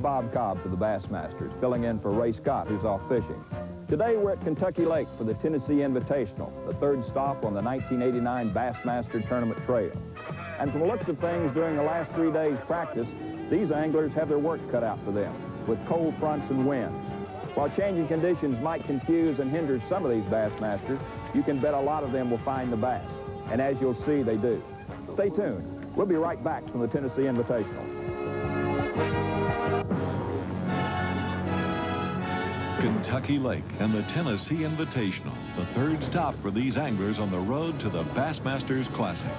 Bob Cobb for the Bassmasters, filling in for Ray Scott, who's off fishing. Today we're at Kentucky Lake for the Tennessee Invitational, the third stop on the 1989 Bassmaster Tournament Trail. And from the looks of things during the last 3 days' practice, these anglers have their work cut out for them with cold fronts and winds. While changing conditions might confuse and hinder some of these Bassmasters, you can bet a lot of them will find the bass. And as you'll see, they do. Stay tuned. We'll be right back from the Tennessee Invitational. Kentucky Lake and the Tennessee Invitational, the third stop for these anglers on the road to the Bassmasters Classic.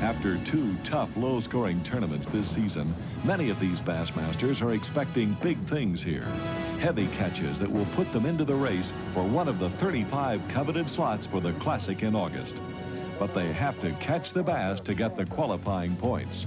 After 2 tough, low-scoring tournaments this season, many of these Bassmasters are expecting big things here. Heavy catches that will put them into the race for one of the 35 coveted slots for the Classic in August. But they have to catch the bass to get the qualifying points.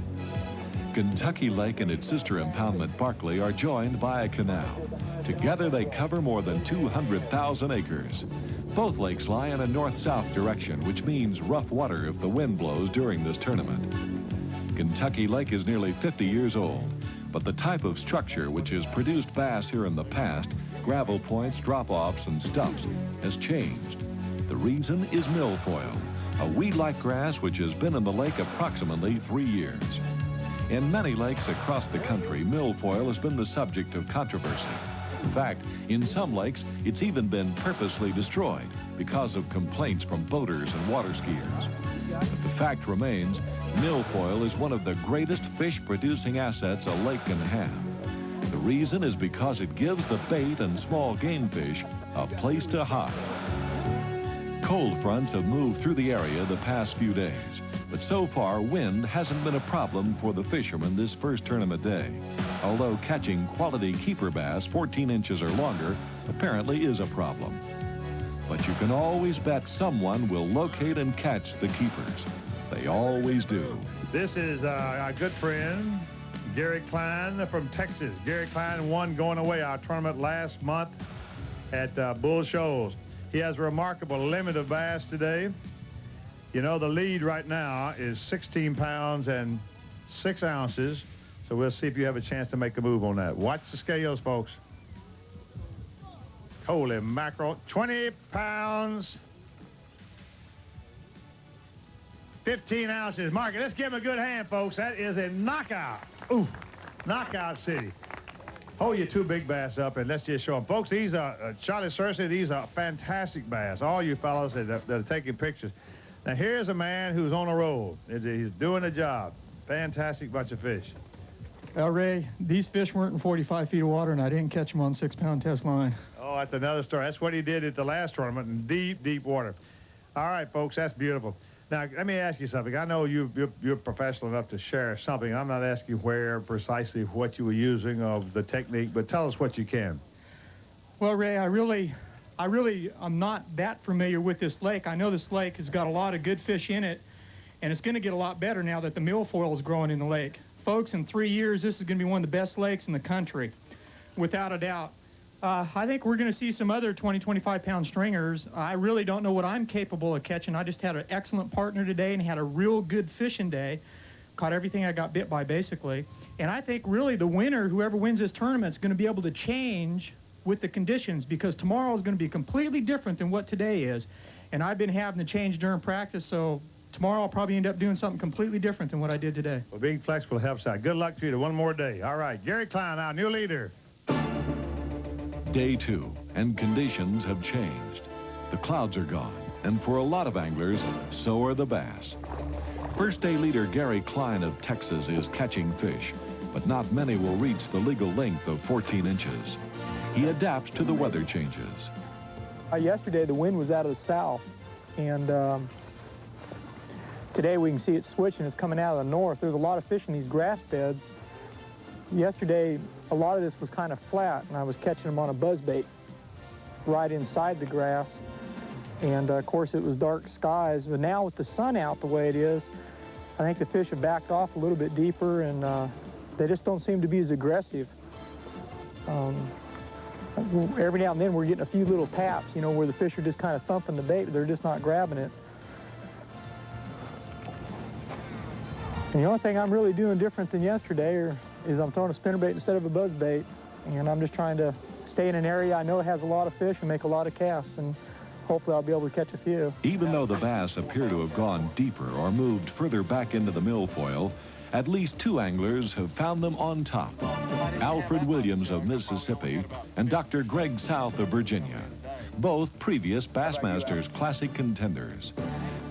Kentucky Lake and its sister impoundment Barkley are joined by a canal. Together they cover more than 200,000 acres. Both lakes lie in a north-south direction, which means rough water if the wind blows during this tournament. Kentucky Lake is nearly 50 years old, but the type of structure which has produced bass here in the past, gravel points, drop-offs, and stumps, has changed. The reason is milfoil, a weed-like grass which has been in the lake approximately 3 years. In many lakes across the country, milfoil has been the subject of controversy. In fact, in some lakes, it's even been purposely destroyed because of complaints from boaters and water skiers. But the fact remains, milfoil is one of the greatest fish-producing assets a lake can have. The reason is because it gives the bait and small game fish a place to hide. Cold fronts have moved through the area the past few days, but so far wind hasn't been a problem for the fishermen this first tournament day, although catching quality keeper bass 14 inches or longer apparently is a problem. But you can always bet someone will locate and catch the keepers. They always do. This is our good friend, Gary Klein from Texas. Gary Klein won going away our tournament last month at Bull Shoals. He has a remarkable limit of bass today. You know, the lead right now is 16 pounds and 6 ounces. So we'll see if you have a chance to make a move on that. Watch the scales, folks. Holy mackerel. 20 pounds. 15 ounces. Mark it. Let's give him a good hand, folks. That is a knockout. Ooh, knockout city. Hold your 2 big bass up and let's just show them. Folks, these are, Charlie Searcy, these are fantastic bass. All you fellows that are taking pictures. Now, here's a man who's on a roll. He's doing a job. Fantastic bunch of fish. Well, Ray, these fish weren't in 45 feet of water, and I didn't catch them on 6-pound test line. Oh, that's another story. That's what he did at the last tournament in deep, deep water. All right, folks, that's beautiful. Now, let me ask you something. I know you're professional enough to share something. I'm not asking where precisely what you were using of the technique, but tell us what you can. Well, Ray, I really am not that familiar with this lake. I know this lake has got a lot of good fish in it, and it's going to get a lot better now that the milfoil is growing in the lake. Folks, in 3 years, this is going to be one of the best lakes in the country, without a doubt. I think we're going to see some other 20, 25-pound stringers. I really don't know what I'm capable of catching. I just had an excellent partner today and had a real good fishing day. Caught everything I got bit by, basically. And I think really the winner, whoever wins this tournament, is going to be able to change with the conditions, because tomorrow is going to be completely different than what today is. And I've been having to change during practice, so tomorrow I'll probably end up doing something completely different than what I did today. Well, being flexible helps out. Good luck to you to one more day. All right, Gary Klein, our new leader. Day 2, and conditions have changed. The clouds are gone, and for a lot of anglers, so are the bass. First day leader Gary Klein of Texas is catching fish, but not many will reach the legal length of 14 inches. He adapts to the weather changes. Yesterday, the wind was out of the south, and today we can see it switching. It's coming out of the north. There's a lot of fish in these grass beds. Yesterday, a lot of this was kind of flat, and I was catching them on a buzzbait right inside the grass. And, of course, it was dark skies. But now with the sun out the way it is, I think the fish have backed off a little bit deeper, and they just don't seem to be as aggressive. Every now and then we're getting a few little taps, you know, where the fish are just kind of thumping the bait, but they're just not grabbing it. And the only thing I'm really doing different than yesterday are is I'm throwing a spinnerbait instead of a buzzbait, and I'm just trying to stay in an area I know it has a lot of fish and make a lot of casts, and hopefully I'll be able to catch a few. Even though the bass appear to have gone deeper or moved further back into the milfoil, at least 2 anglers have found them on top. Alfred Williams of Mississippi and Dr. Greg South of Virginia, both previous Bassmasters Classic contenders.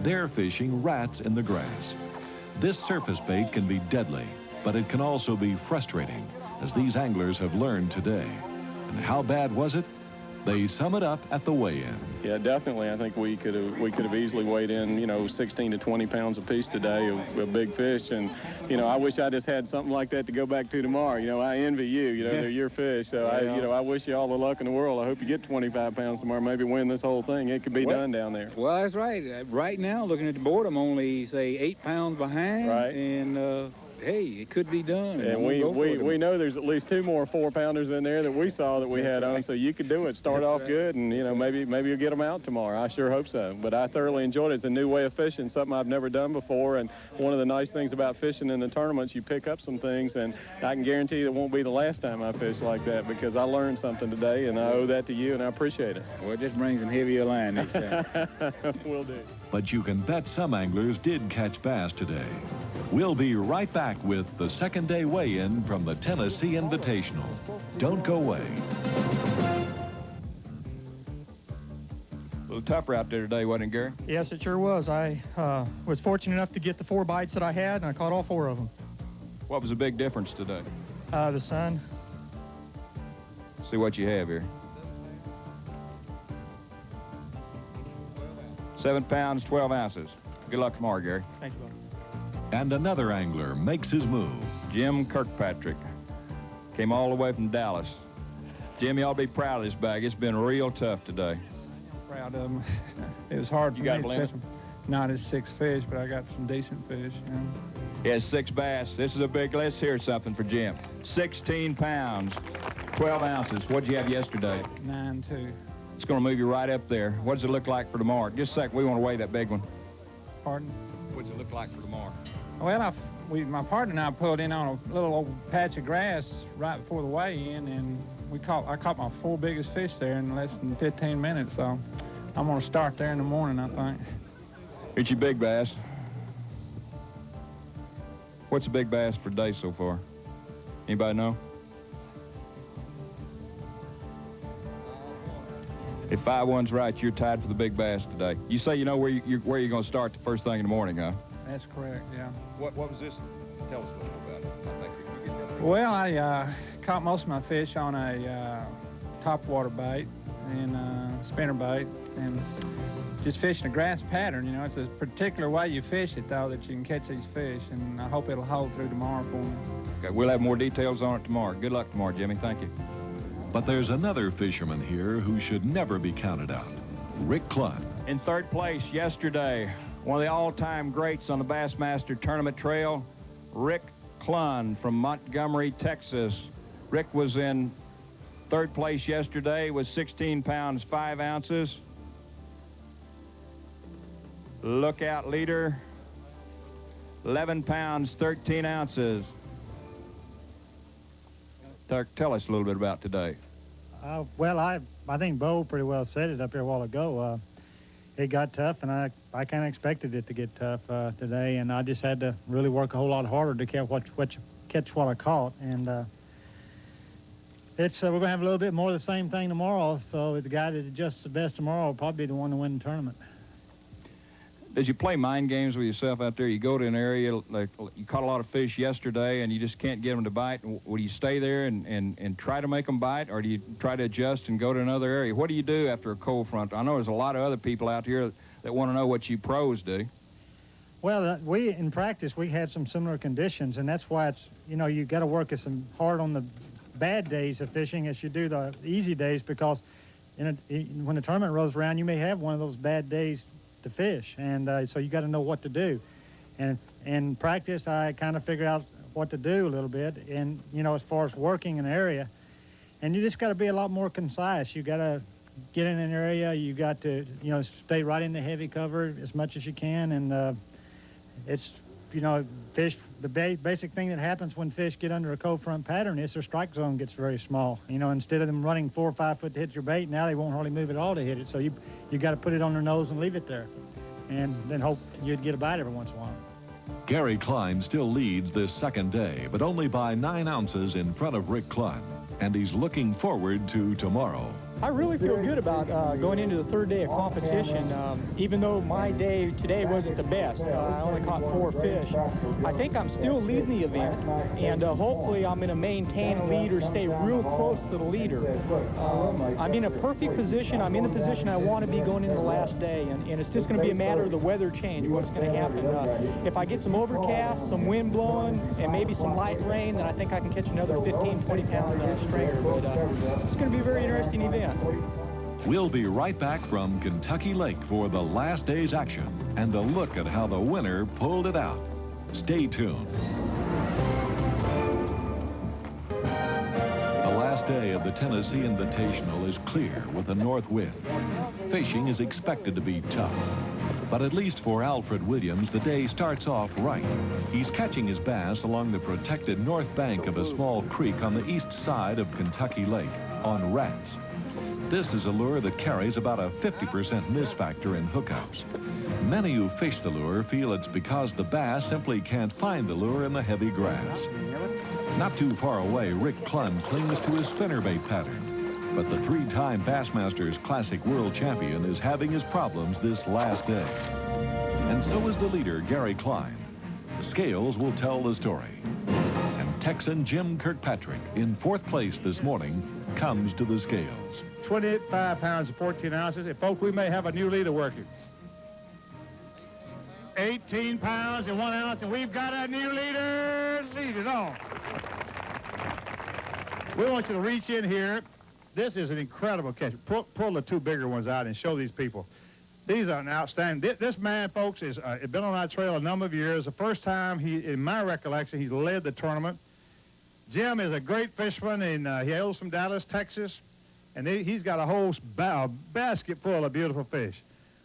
They're fishing rats in the grass. This surface bait can be deadly, but it can also be frustrating, as these anglers have learned today. And how bad was it? They sum it up at the weigh-in. Yeah, definitely. I think we could have easily weighed in, you know, 16 to 20 pounds a piece today of big fish. And, you know, I wish I just had something like that to go back to tomorrow. You know, I envy you. You know, they're your fish. So, I wish you all the luck in the world. I hope you get 25 pounds tomorrow, maybe win this whole thing. It could be done down there. Well, that's right. Right now, looking at the board, I'm only, say, 8 pounds behind. Right. And, hey, it could be done. And we know there's at least 2 more 4-pounders in there that we saw that we had on, so you could do it. Start off good, and, you know, maybe you'll get them out tomorrow. I sure hope so. But I thoroughly enjoyed it. It's a new way of fishing, something I've never done before. And one of the nice things about fishing in the tournaments, you pick up some things, and I can guarantee you it won't be the last time I fish like that, because I learned something today, and I owe that to you, and I appreciate it. Well, it just brings some heavier line next time. Will do. But you can bet some anglers did catch bass today. We'll be right back with the second day weigh-in from the Tennessee Invitational. Don't go away. A little tougher out there today, wasn't it, Gary? Yes, it sure was. I was fortunate enough to get the 4 bites that I had, and I caught all 4 of them. What was the big difference today? The sun. See what you have here. 7 pounds, 12 ounces. Good luck tomorrow, Gary. Thank you, buddy. And another angler makes his move. Jim Kirkpatrick came all the way from Dallas. Jim, y'all be proud of this bag. It's been real tough today. Proud of them. It was hard for You got me a to limit? catch them. Not as 6 fish, but I got some decent fish. You know. He has 6 bass. This is a big, let's hear something for Jim. 16 pounds, 12 ounces. What'd you have yesterday? 9-2. It's going to move you right up there. What does it look like for tomorrow? Just a second, we want to weigh that big one. Pardon? What does it look like for tomorrow? Well, my partner and I pulled in on a little old patch of grass right before the weigh-in, and I caught my 4 biggest fish there in less than 15 minutes. So I'm going to start there in the morning, I think. It's your big bass. What's the big bass for today so far? Anybody know? If 5-1's right, you're tied for the big bass today. You say you know where you're going to start the first thing in the morning, huh? That's correct, yeah. What was this? Tell us a little about it. I think you get that. Well, I caught most of my fish on a topwater bait and spinner bait, and just fishing a grass pattern. You know, it's a particular way you fish it, though, that you can catch these fish, and I hope it'll hold through tomorrow for me. Okay, we'll have more details on it tomorrow. Good luck tomorrow, Jimmy. Thank you. But there's another fisherman here who should never be counted out. Rick Clunn. In 3rd place yesterday, one of the all-time greats on the Bassmaster Tournament Trail, Rick Clunn from Montgomery, Texas. Rick was in 3rd place yesterday with 16 pounds, 5 ounces. Lookout leader, 11 pounds, 13 ounces. Tell us a little bit about today. Well, I think Bo pretty well said it up here a while ago. It got tough, and I kind of expected it to get tough today, and I just had to really work a whole lot harder to catch what I caught. And we're going to have a little bit more of the same thing tomorrow, so the guy that adjusts the best tomorrow will probably be the one to win the tournament. Did you play mind games with yourself out there? You go to an area, like you caught a lot of fish yesterday and you just can't get them to bite. Would you stay there and try to make them bite, or do you try to adjust and go to another area? What do you do after a cold front? I know there's a lot of other people out here that want to know what you pros do. Well, in practice, we had some similar conditions, and that's why it's, you know, you got to work as hard on the bad days of fishing as you do the easy days, because when the tournament rolls around, you may have one of those bad days to fish, and so you got to know what to do. And in practice, I kind of figured out what to do a little bit, and you know, as far as working an area, and you just got to be a lot more concise. You got to get in an area, you got to, you know, stay right in the heavy cover as much as you can, and you know, fish, the basic thing that happens when fish get under a cold front pattern is their strike zone gets very small. You know, instead of them running 4 or 5 foot to hit your bait, now they won't hardly move at all to hit it. So you got to put it on their nose and leave it there, and then hope you'd get a bite every once in a while. Gary Klein still leads this second day, but only by 9 ounces in front of Rick Clunn, and he's looking forward to tomorrow. I really feel good about going into the third day of competition. Even though my day today wasn't the best, I only caught 4 fish. I think I'm still leading the event, and hopefully I'm going to maintain a lead or stay real close to the leader. I'm in a perfect position. I'm in the position I want to be going into the last day, and it's just going to be a matter of the weather change, what's going to happen. If I get some overcast, some wind blowing, and maybe some light rain, then I think I can catch another 15, 20-pound stringer. But it's going to be a very interesting event. We'll be right back from Kentucky Lake for the last day's action and a look at how the winner pulled it out. Stay tuned. The last day of the Tennessee Invitational is clear with a north wind. Fishing is expected to be tough. But at least for Alfred Williams, the day starts off right. He's catching his bass along the protected north bank of a small creek on the east side of Kentucky Lake on rats. This is a lure that carries about a 50% miss factor in hookups. Many who fish the lure feel it's because the bass simply can't find the lure in the heavy grass. Not too far away, Rick Clunn clings to his spinnerbait pattern. But the 3-time Bassmasters Classic World Champion is having his problems this last day. And so is the leader, Gary Klein. The scales will tell the story. And Texan Jim Kirkpatrick, in 4th place this morning, comes to the scales. 25 pounds and 14 ounces. And folks, we may have a new leader working. 18 pounds and 1 ounce, and we've got a new leader. Lead it on. We want you to reach in here. This is an incredible catch. Pull the 2 bigger ones out and show these people. These are an outstanding. This man, folks, has been on our trail a number of years. The first time, in my recollection, he's led the tournament. Jim is a great fisherman, and he hails from Dallas, Texas. And he's got a whole basket full of beautiful fish.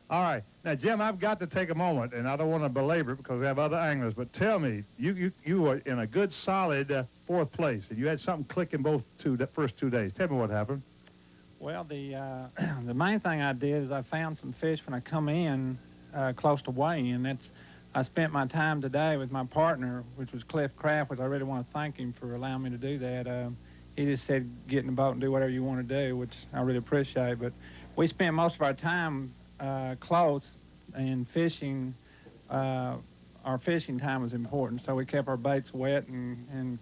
All right. Now, Jim, I've got to take a moment, and I don't want to belabor it because we have other anglers, but tell me, you were in a good, solid 4th place, and you had something clicking the first 2 days. Tell me what happened. Well, the main thing I did is I found some fish when I come in close to weigh, and I spent my time today with my partner, which was Cliff Craft, which I really want to thank him for allowing me to do that. He just said, get in the boat and do whatever you want to do, which I really appreciate. But we spent most of our time close, and fishing. Our fishing time was important, so we kept our baits wet, and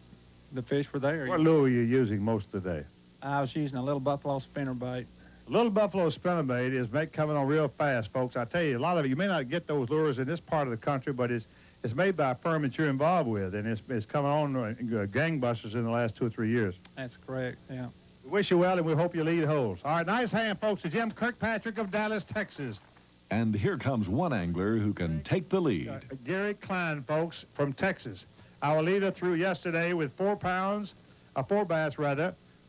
the fish were there. What lure were you using most of the day? I was using a little buffalo spinnerbait. Little buffalo spinnerbait is coming on real fast, folks. I tell you, a lot of you may not get those lures in this part of the country, but it's made by a firm that you're involved with, and it's coming on gangbusters in the last 2 or 3 years. That's correct, yeah. We wish you well, and we hope you lead holes. All right, nice hand, folks, to Jim Kirkpatrick of Dallas, Texas. And here comes one angler who can take the lead. Gary Klein, folks, from Texas. Our leader threw yesterday with 4 bass,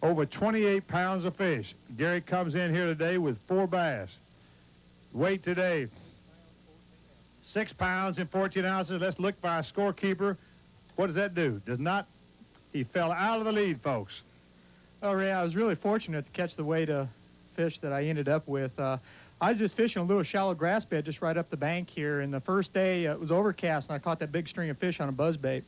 over 28 pounds of fish. Gary comes in here today with 4 bass. Weight today, 6 pounds and 14 ounces. Let's look by our scorekeeper. What does that do? He fell out of the lead, folks. Oh, Ray, I was really fortunate to catch the weight of fish that I ended up with. I was just fishing a little shallow grass bed just right up the bank here, and the first day it was overcast, and I caught that big string of fish on a buzzbait.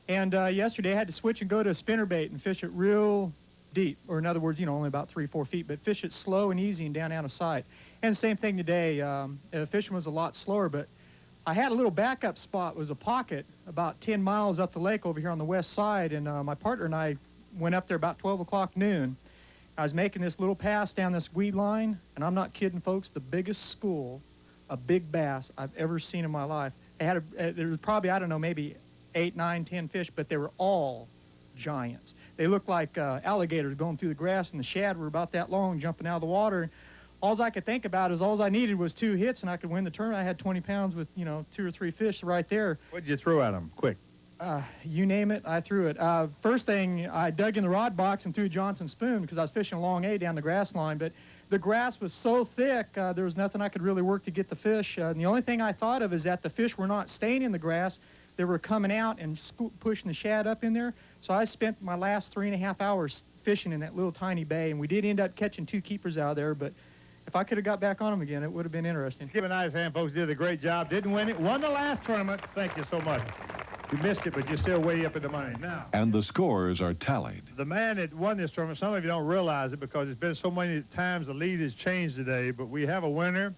And yesterday I had to switch and go to a spinnerbait and fish it real deep, or in other words, only about 3-4 feet, but fish it slow and easy and down out of sight. And the same thing today. Fishing was a lot slower, but I had a little backup spot. It was a pocket about 10 miles up the lake over here on the west side, and my partner and I went up there about 12 o'clock noon. I was making this little pass down this weed line, and I'm not kidding, folks, the biggest school of big bass I've ever seen in my life. There was probably, I don't know, maybe 8, 9, 10 fish, but they were all giants. They looked like alligators going through the grass, and the shad were about that long jumping out of the water. All I could think about is all I needed was 2 hits, and I could win the tournament. I had 20 pounds with, 2 or 3 fish right there. What did you throw at them? Quick. You name it, I threw it. First thing, I dug in the rod box and threw Johnson spoon because I was fishing a long A down the grass line, but the grass was so thick, there was nothing I could really work to get the fish. And the only thing I thought of is that the fish were not staying in the grass. that were coming out and pushing the shad up in there. So I spent my last 3.5 hours fishing in that little tiny bay, and we did end up catching 2 keepers out of there, but if I could have got back on them again, it would have been interesting. Give a nice hand, folks. Did a great job. Didn't win it. Won the last tournament. Thank you so much. You missed it, but you're still way up in the money now. And the scores are tallied. The man that won this tournament, some of you don't realize it because it's been so many times the lead has changed today, but we have a winner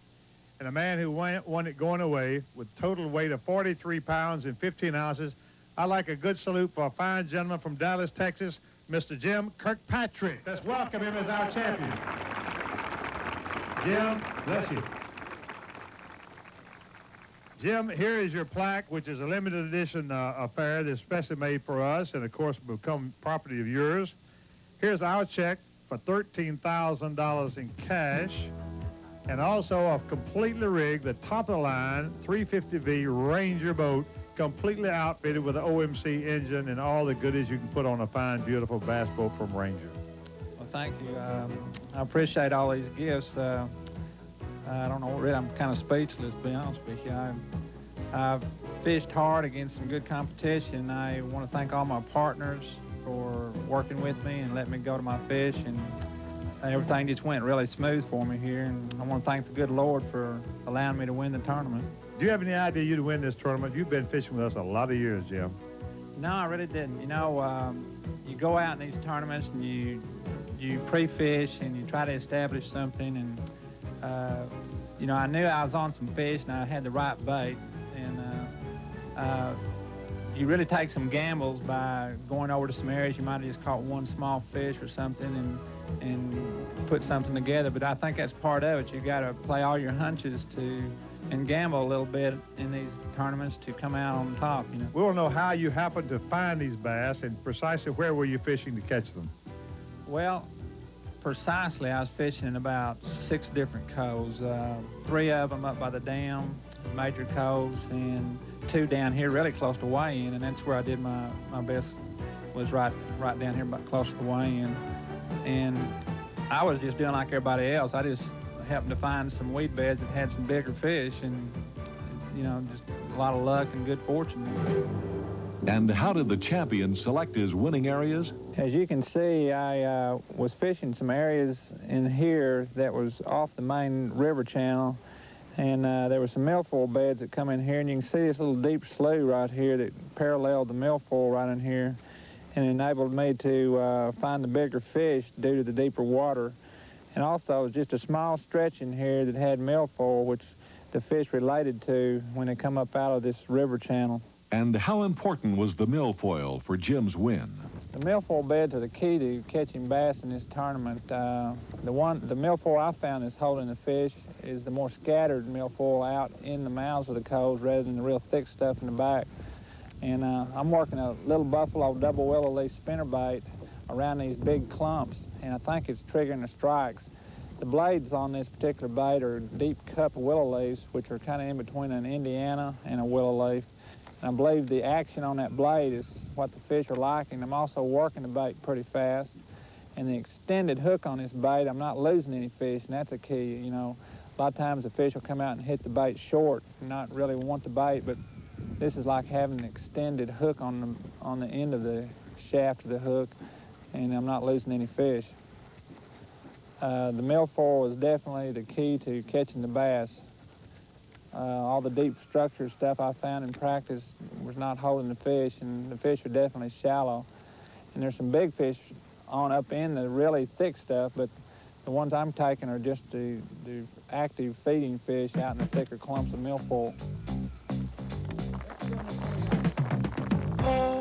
and a man who won it going away with total weight of 43 pounds and 15 ounces. I'd like a good salute for a fine gentleman from Dallas, Texas, Mr. Jim Kirkpatrick. Let's welcome him as our champion. Jim, bless you. Jim, here is your plaque, which is a limited edition affair that's specially made for us and, of course, become property of yours. Here's our check for $13,000 in cash and also a completely rigged, the top-of-the-line 350V Ranger boat, completely outfitted with an OMC engine and all the goodies you can put on a fine, beautiful bass boat from Ranger. Well, thank you. I appreciate all these gifts. I don't know, really, I'm kind of speechless, to be honest with you. I've fished hard against some good competition. I want to thank all my partners for working with me and letting me go to my fish, and everything just went really smooth for me here, and I want to thank the good Lord for allowing me to win the tournament. Do you have any idea you'd win this tournament? You've been fishing with us a lot of years, Jim. No, I really didn't. You know, you go out in these tournaments and you pre-fish and you try to establish something, and you know, I knew I was on some fish and I had the right bait, and you really take some gambles by going over to some areas you might have just caught one small fish or something and put something together, but I think that's part of it. You got to play all your hunches and gamble a little bit in these tournaments to come out on top, you know. We want to know how you happened to find these bass and precisely where were you fishing to catch them? Well, precisely, I was fishing in about 6 different coves, 3 of them up by the dam, major coves, and 2 down here really close to weigh-in, and that's where I did my best, was right down here close to weigh-in. And I was just doing like everybody else. I just happened to find some weed beds that had some bigger fish, and, you know, just a lot of luck and good fortune. And how did the champion select his winning areas? As you can see, I was fishing some areas in here that was off the main river channel, and there were some milfoil beds that come in here, and you can see this little deep slough right here that paralleled the milfoil right in here and enabled me to find the bigger fish due to the deeper water. And also, it was just a small stretch in here that had milfoil, which the fish related to when they come up out of this river channel. And how important was the milfoil for Jim's win? The milfoil beds are the key to catching bass in this tournament. The milfoil I found is holding the fish is the more scattered milfoil out in the mouths of the coves rather than the real thick stuff in the back. And I'm working a little buffalo double willow leaf spinnerbait around these big clumps, and I think it's triggering the strikes. The blades on this particular bait are deep cup willow leaves, which are kind of in between an Indiana and a willow leaf. And I believe the action on that blade is what the fish are liking. I'm also working the bait pretty fast. And the extended hook on this bait, I'm not losing any fish, and that's a key. You know, a lot of times the fish will come out and hit the bait short and not really want the bait, but this is like having an extended hook on the end of the shaft of the hook, and I'm not losing any fish. The milfoil is definitely the key to catching the bass. All the deep structure stuff I found in practice was not holding the fish, and the fish are definitely shallow. And there's some big fish on up in the really thick stuff, but the ones I'm taking are just the active feeding fish out in the thicker clumps of milfoil.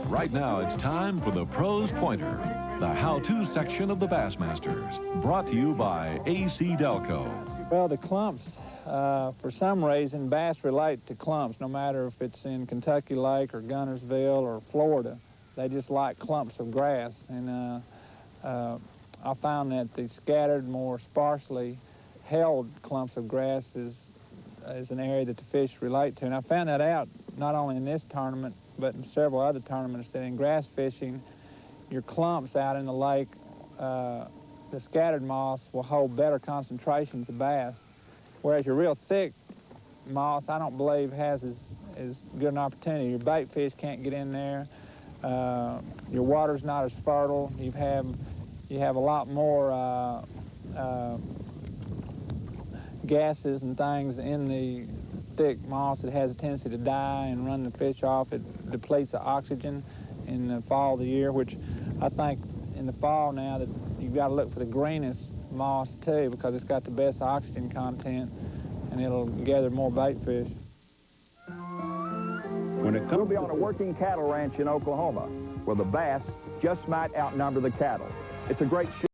Right now, it's time for the Pros Pointer, the how-to section of the Bassmasters, brought to you by AC Delco. Well, the clumps, for some reason, bass relate to clumps, no matter if it's in Kentucky Lake or Guntersville or Florida. They just like clumps of grass, and I found that the scattered, more sparsely held clumps of grass is an area that the fish relate to. And I found that out not only in this tournament, but in several other tournaments, that in grass fishing, your clumps out in the lake, the scattered moss will hold better concentrations of bass, whereas your real thick moss, I don't believe, has as good an opportunity. Your bait fish can't get in there. Your water's not as fertile. You have a lot more gases and things in the thick moss that has a tendency to die and run the fish off. It depletes the oxygen in the fall of the year, which I think in the fall now that you've got to look for the greenest moss too, because it's got the best oxygen content and it'll gather more bait fish. When it comes, we'll be on a working cattle ranch in Oklahoma where the bass just might outnumber the cattle. It's a great show.